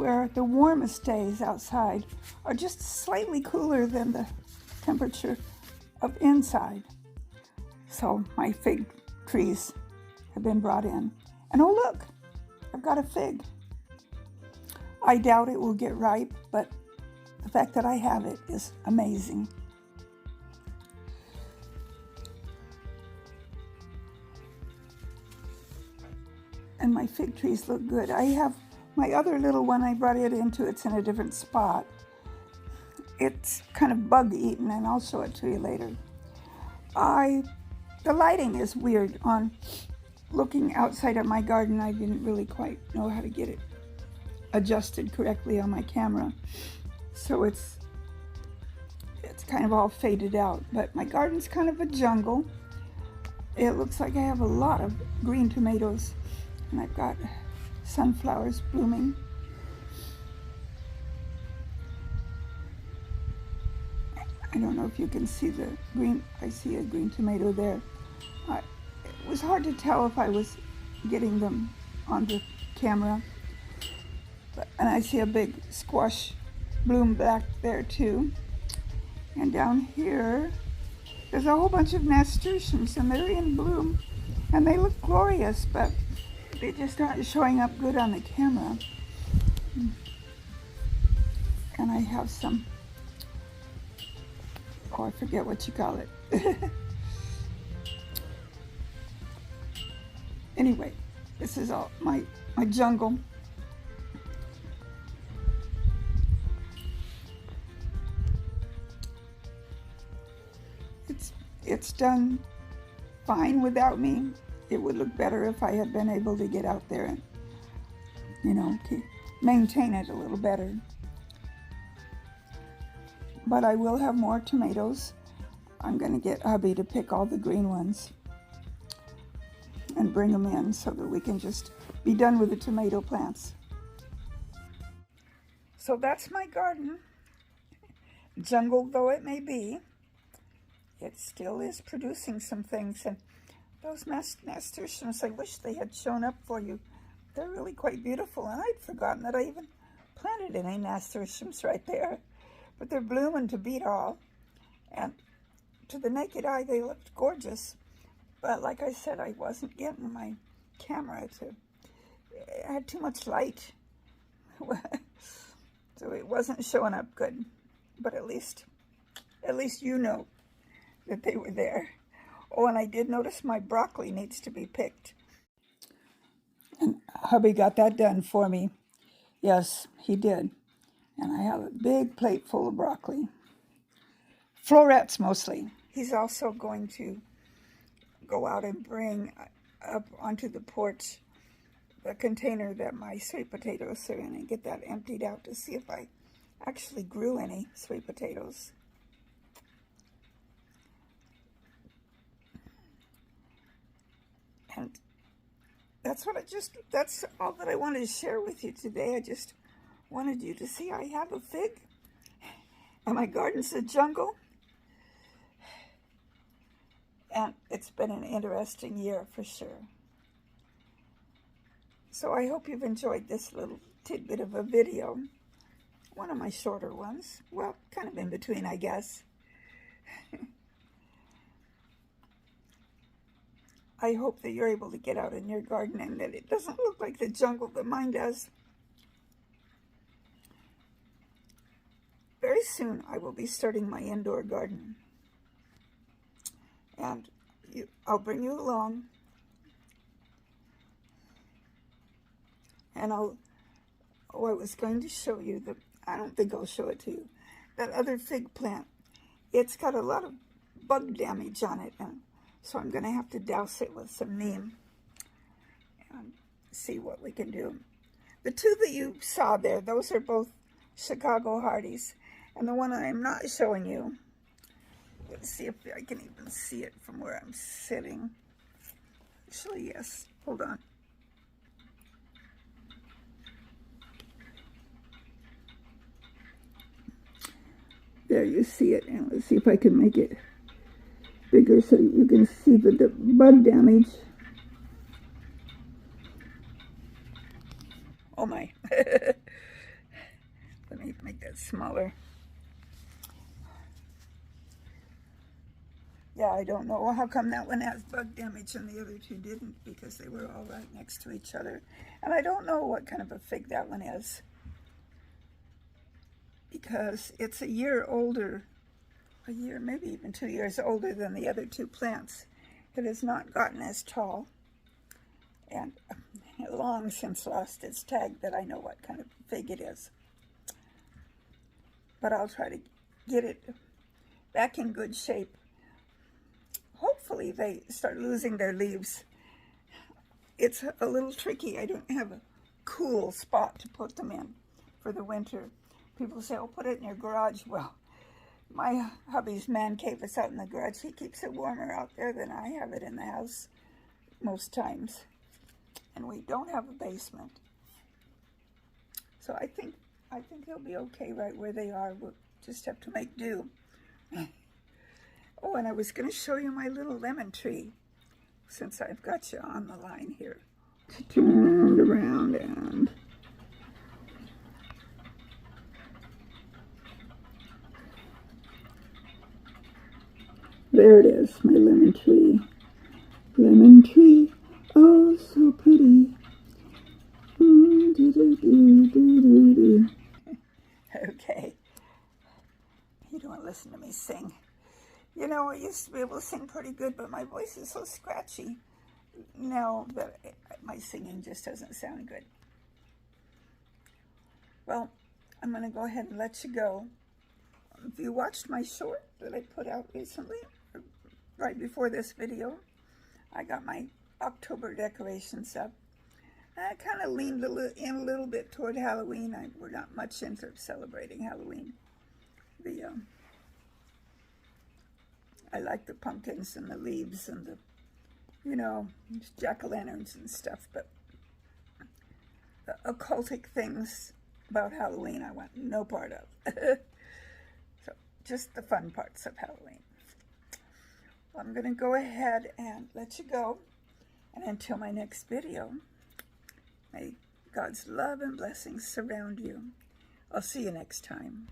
where the warmest days outside are just slightly cooler than the temperature of inside. So my fig trees have been brought in. And oh look, I've got a fig. I doubt it will get ripe, but the fact that I have it is amazing. And my fig trees look good. I have my other little one, I brought it into, it's in a different spot. It's kind of bug eaten, and I'll show it to you later. The lighting is weird on looking outside at my garden. I didn't really quite know how to get it adjusted correctly on my camera. So it's kind of all faded out, but my garden's kind of a jungle. It looks like I have a lot of green tomatoes, and I've got sunflowers blooming. I don't know if you can see the green. I see a green tomato there. It was hard to tell if I was getting them on the camera. And I see a big squash bloom back there too. And down here, there's a whole bunch of nasturtiums, and they're in bloom. And they look glorious, but they just aren't showing up good on the camera. And I have some, oh, I forget what you call it. Anyway, this is all my jungle. It's done fine without me. It would look better if I had been able to get out there and, you know, maintain it a little better. But I will have more tomatoes. I'm going to get hubby to pick all the green ones and bring them in so that we can just be done with the tomato plants. So that's my garden. Jungle though it may be, it still is producing some things. And those nasturtiums, I wish they had shown up for you. They're really quite beautiful, and I'd forgotten that I even planted any nasturtiums right there. But they're blooming to beat all, and to the naked eye they looked gorgeous. But like I said, I wasn't getting my camera to, it had too much light. So it wasn't showing up good. But at least you know that they were there. Oh, and I did notice my broccoli needs to be picked. And hubby got that done for me. Yes, he did. And I have a big plate full of broccoli. Florets mostly. He's also going to go out and bring up onto the porch the container that my sweet potatoes are in and get that emptied out to see if I actually grew any sweet potatoes. And that's all that I wanted to share with you today. I just wanted you to see I have a fig, and my garden's a jungle. And it's been an interesting year for sure. So I hope you've enjoyed this little tidbit of a video. One of my shorter ones. Well, kind of in between, I guess. I hope that you're able to get out in your garden and that it doesn't look like the jungle that mine does. Very soon I will be starting my indoor garden. And I'll bring you along. And I was going to show you I don't think I'll show it to you, that other fig plant. It's got a lot of bug damage on it, and so I'm going to have to douse it with some neem and see what we can do. The two that you saw there, those are both Chicago Hardies. And the one I'm not showing you, let's see if I can even see it from where I'm sitting. Actually, yes. Hold on. There, you see it. And let's see if I can make it bigger so you can see the bug damage. Oh my. bit smaller. Yeah, I don't know how come that one has bug damage and the other two didn't, because they were all right next to each other. And I don't know what kind of a fig that one is, because it's a year older, a year, maybe even 2 years older than the other two plants. It has not gotten as tall, and long since lost its tag that I know what kind of fig it is. But I'll try to get it back in good shape. Hopefully they start losing their leaves. It's a little tricky. I don't have a cool spot to put them in for the winter. People say, oh, put it in your garage. Well, my hubby's man cave is out in the garage. He keeps it warmer out there than I have it in the house most times. And we don't have a basement. So I think they'll be okay right where they are. We'll just have to make do. Oh, and I was going to show you my little lemon tree, since I've got you on the line here. Turned around and there it is, my lemon tree. Lemon tree, oh so pretty. Okay. You don't listen to me sing. You know, I used to be able to sing pretty good, but my voice is so scratchy now that my singing just doesn't sound good. Well, I'm going to go ahead and let you go. If you watched my short that I put out recently, right before this video, I got my October decorations up. I kind of leaned in a little bit toward Halloween. We're not much into celebrating Halloween. I like the pumpkins and the leaves and the, you know, jack-o'-lanterns and stuff, but the occultic things about Halloween I want no part of. So just the fun parts of Halloween. Well, I'm going to go ahead and let you go. And until my next video, may God's love and blessings surround you. I'll see you next time.